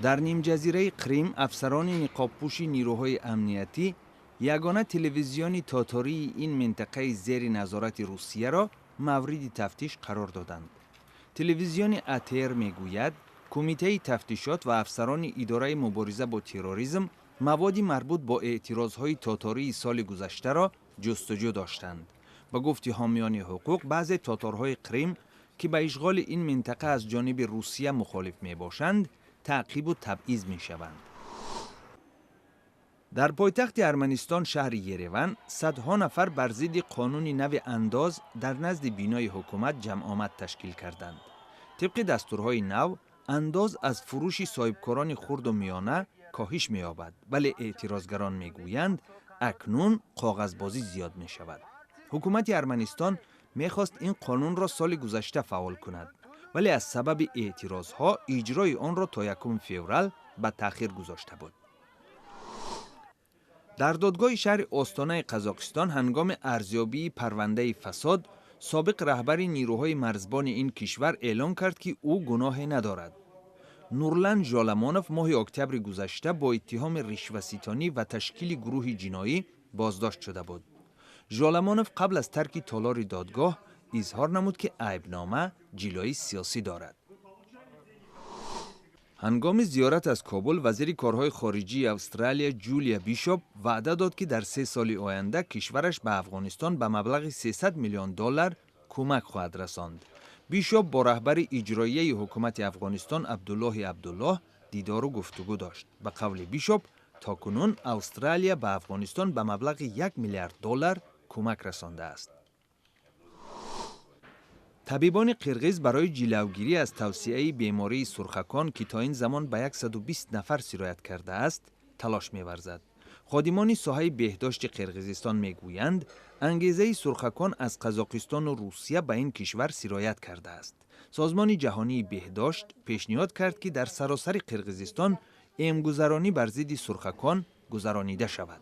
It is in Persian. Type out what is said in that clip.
در نیم جزیره قریم افسران نقاب‌پوش نیروهای امنیتی یگانه تلویزیون تاتاری این منطقه زیر نظارت روسیه را مورد تفتیش قرار دادند. تلویزیون اتر میگوید کمیته تفتیشات و افسران اداره مبارزه با تروریسم موادی مربوط با اعتراضهای تاتاری سال گذشته را جستجو داشتند. با گفته حامیان حقوق، بعضی تاتارهای قریم که به اشغال این منطقه از جانب روسیه مخالف می باشند، تعقیب و تبعیض می شوند. در پایتخت ارمنستان شهر یریون، صدها نفر بر ضد قانون نو انداز در نزد بینای حکومت جمع آمد تشکیل کردند. طبق دستورهای نو، انداز از فروش صاحبکاران خرد و میانه کاهش می‌یابد، ولی اعتراضگران میگویند اکنون کاغذبازی زیاد می شود. حکومت ارمنستان می‌خواست این قانون را سال گذشته فعال کند، ولی از سبب اعتراضها اجرای آن را تا 1 فوریه به تأخیر گذاشته بود. در دادگاه شهر آستانه قزاقستان هنگام ارزیابی پرونده فساد، سابق رهبر نیروهای مرزبان این کشور اعلام کرد که او گناهی ندارد. نورلند ژالامانوف ماه اکتبر گذشته با اتهام رشوه‌ستانی و تشکیل گروه جنایی بازداشت شده بود. ژالامانوف قبل از ترک تالار دادگاه اظهار نمود که عیبنامه جلوی سیاسی دارد. هنگام زیارت از کابل، وزیر کارهای خارجی استرالیا جولیا بیشوپ وعده داد که در 3 سال آینده کشورش به افغانستان به مبلغ 300 میلیون دلار کمک خواهد رساند. بیشوپ با رهبر اجرایی حکومت افغانستان عبدالله دیدار و گفتگو داشت. به قول بیشوپ، تاکنون استرالیا به افغانستان به مبلغ 1 میلیارد دلار کمک رسانده است. طبیبان قرغیز برای جلوگیری از توسعه بیماری سرخکان که تا این زمان به 120 نفر سرایت کرده است، تلاش می‌ورزد. خادمان ساحه بهداشت قرغیزستان میگویند انگیزه سرخکان از قزاقستان و روسیه به این کشور سرایت کرده است. سازمان جهانی بهداشت پیشنهاد کرد که در سراسر قرغیزستان ایمگذرانی بر ضد سرخکان گذرانیده شود.